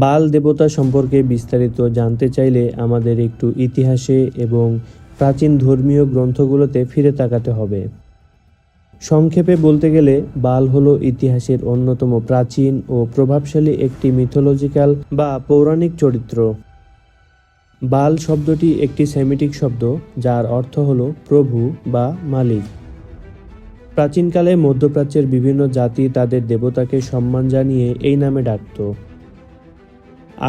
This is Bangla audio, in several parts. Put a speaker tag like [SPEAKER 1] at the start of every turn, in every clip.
[SPEAKER 1] বাল দেবতা সম্পর্কে বিস্তারিত জানতে চাইলে আমাদের একটু ইতিহাসে এবং প্রাচীন ধর্মীয় গ্রন্থগুলোতে ফিরে তাকাতে হবে। সংক্ষেপে বলতে গেলে বাল হলো ইতিহাসের অন্যতম প্রাচীন ও প্রভাবশালী একটি মিথোলজিক্যাল বা পৌরাণিক চরিত্র। বাল শব্দটি একটি সেমিটিক শব্দ যার অর্থ হলো প্রভু বা মালিক। প্রাচীনকালে মধ্যপ্রাচ্যের বিভিন্ন জাতি তাদের দেবতাকে সম্মান জানিয়ে এই নামে ডাকত।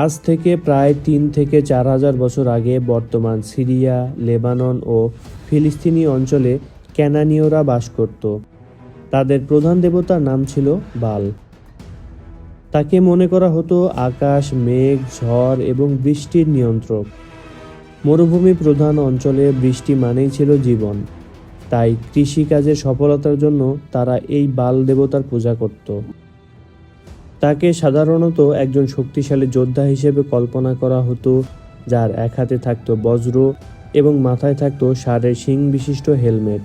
[SPEAKER 1] আজ থেকে প্রায় 3 থেকে 4,000 বছর আগে বর্তমান সিরিয়া, লেবানন ও ফিলিস্তিনি অঞ্চলে ক্যানানীয়রা বাস করত। তাদের প্রধান দেবতার নাম ছিল বাল। তাকে মনে করা হতো আকাশ, মেঘ, ঝড় এবং বৃষ্টির নিয়ন্ত্রক। মরুভূমি প্রধান অঞ্চলে বৃষ্টি মানেই ছিল জীবন, তাই কৃষিকাজের সফলতার জন্য তারা এই বাল দেবতার পূজা করত। তাকে সাধারণত একজন শক্তিশালী যোদ্ধা হিসেবে কল্পনা করা হতো, যার এক হাতে থাকত বজ্র এবং মাথায় থাকত ষাঁড়ের শিং বিশিষ্ট হেলমেট,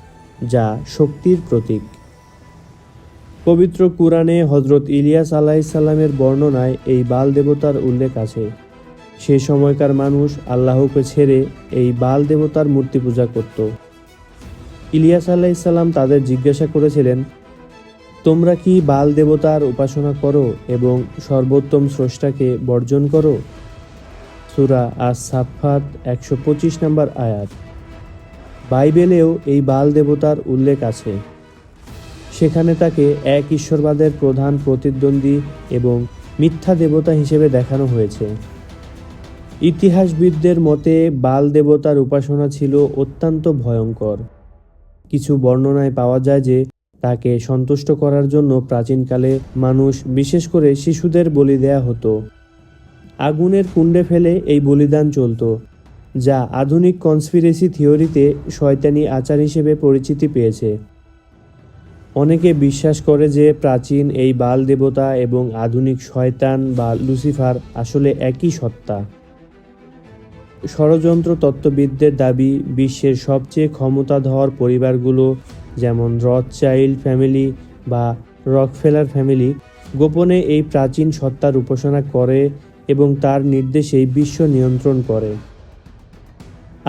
[SPEAKER 1] যা শক্তির প্রতীক। পবিত্র কুরআনে হযরত ইলিয়াস আলাইহিসসালামের বর্ণনায় এই বাল দেবতার উল্লেখ আছে। সে সময়কার মানুষ আল্লাহকে ছেড়ে এই বাল দেবতার মূর্তি পূজা করত। ইলিয়াস আলাইহিসসালাম তাদের জিজ্ঞাসা করেছিলেন, তোমরা কি বাল দেবতার উপাসনা করো এবং সর্বোত্তম স্রষ্টাকে বর্জন করো? সূরা আস-সাফফাত 125 নম্বর আয়াত। বাইবেলেও এই বাল দেবতার উল্লেখ আছে। সেখানে তাকে এক ঈশ্বরবাদের প্রধান প্রতিদ্বন্দ্বী এবং মিথ্যা দেবতা হিসেবে দেখানো হয়েছে। ইতিহাসবিদদের মতে বাল দেবতার উপাসনা ছিল অত্যন্ত ভয়ঙ্কর। কিছু বর্ণনায় পাওয়া যায় যে তাকে সন্তুষ্ট করার জন্য প্রাচীনকালে মানুষ, বিশেষ করে শিশুদের বলি দেয়া হতো। আগুনের কুণ্ডে ফেলে এই বলিদান চলত, যা আধুনিক কনস্পিরেসি থিওরিতে শয়তানি আচার হিসেবে পরিচিতি পেয়েছে। অনেকে বিশ্বাস করে যে প্রাচীন এই বাল দেবতা এবং আধুনিক শয়তান বা লুসিফার আসলে একই সত্তা। ষড়যন্ত্র তত্ত্ববিদদের দাবি, বিশ্বের সবচেয়ে ক্ষমতাধর পরিবারগুলো যেমন রথচাইল্ড ফ্যামিলি বা রকফেলার ফ্যামিলি গোপনে এই প্রাচীন সত্তার উপাসনা করে এবং তার নির্দেশেই বিশ্ব নিয়ন্ত্রণ করে।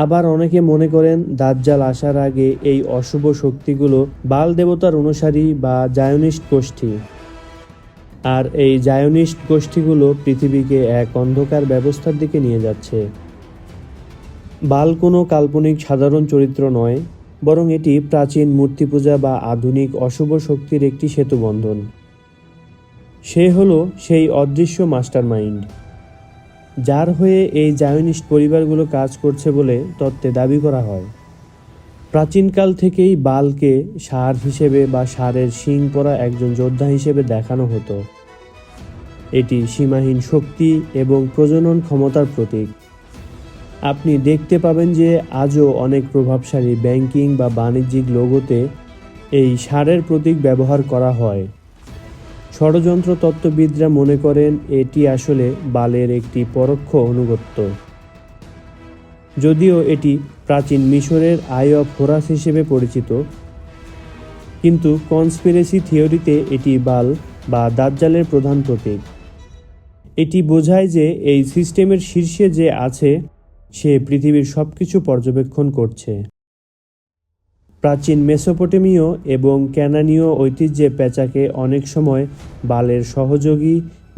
[SPEAKER 1] আবার অনেকে মনে করেন দাজ্জাল আসার আগে এই অশুভ শক্তিগুলো বাল দেবতার অনুসারী বা জায়নিস্ট গোষ্ঠী। আর এই জায়নিস্ট গোষ্ঠীগুলো পৃথিবীকে এক অন্ধকার ব্যবস্থার দিকে নিয়ে যাচ্ছে। বাল কোনো কাল্পনিক সাধারণ চরিত্র নয়, বরং এটি প্রাচীন মূর্তি পূজা বা আধুনিক অশুভ শক্তির একটি সেতুবন্ধন। সে হলো সেই অদৃশ্য মাস্টারমাইন্ড, যার হয়ে এই জায়নিস্ট পরিবারগুলো কাজ করছে বলে তত্ত্বে দাবি করা হয়। প্রাচীনকাল থেকেই বালকে ষাঁড় হিসেবে বা ষাঁড়ের শিং পরা একজন যোদ্ধা হিসেবে দেখানো হতো। এটি সীমাহীন শক্তি এবং প্রজনন ক্ষমতার প্রতীক। আপনি দেখতে পাবেন যে আজও অনেক প্রভাবশালী ব্যাংকিং বা বাণিজ্যিক লোগোতে এই ষাঁড়ের প্রতীক ব্যবহার করা হয়। ষড়যন্ত্র তত্ত্ববিদরা মনে করেন এটি আসলে বালের একটি পরোক্ষ অনুগত্য। যদিও এটি প্রাচীন মিশরের আই অফ হোরাস হিসেবে পরিচিত, কিন্তু কনস্পিরেসি থিওরিতে এটি বাল বা দাজ্জালের প্রধান প্রতীক। এটি বোঝায় যে এই সিস্টেমের শীর্ষে যে আছে সে পৃথিবীর সবকিছু পর্যবেক্ষণ করছে। প্রাচীন মেসোপটেমীয় এবং ক্যানানীয় ঐতিহ্যে পেঁচাকে অনেক সময় বালের সহযোগী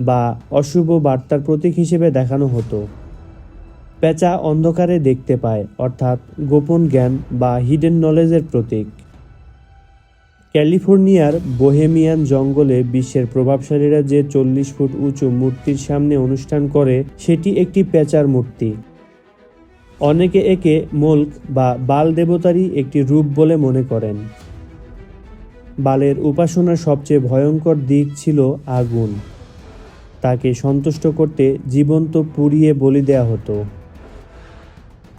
[SPEAKER 1] বা অশুভ বার্তার প্রতীক হিসেবে দেখানো হতো। পেঁচা অন্ধকারে দেখতে পায়, অর্থাৎ গোপন জ্ঞান বা হিডেন নলেজের প্রতীক। ক্যালিফোর্নিয়ার বোহেমিয়ান জঙ্গলে বিশ্বের প্রভাবশালীরা যে 40 ফুট উঁচু মূর্তির সামনে অনুষ্ঠান করে, সেটি একটি পেঁচার মূর্তি। অনেকে একে মোল্ক বা বাল দেবতারই একটি রূপ বলে মনে করেন। বালের উপাসনার সবচেয়ে ভয়ঙ্কর দিক ছিল আগুন। তাকে সন্তুষ্ট করতে জীবন্ত পুড়িয়ে বলি দেয়া হতো।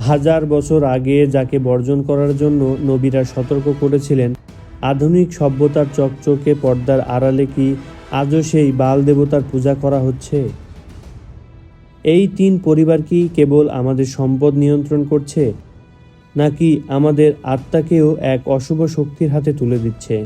[SPEAKER 1] 1000 বছর আগে যাকে বর্জন করার জন্য নবীরা সতর্ক করেছিলেন, আধুনিক সভ্যতার চকচকে পর্দার আড়ালে কি আজও সেই বাল দেবতার পূজা করা হচ্ছে? এই 3 পরিবার কি কেবল আমাদের সম্পদ নিয়ন্ত্রণ করছে, নাকি আমাদের আত্মাকেও এক অশুভ শক্তির হাতে তুলে দিচ্ছে?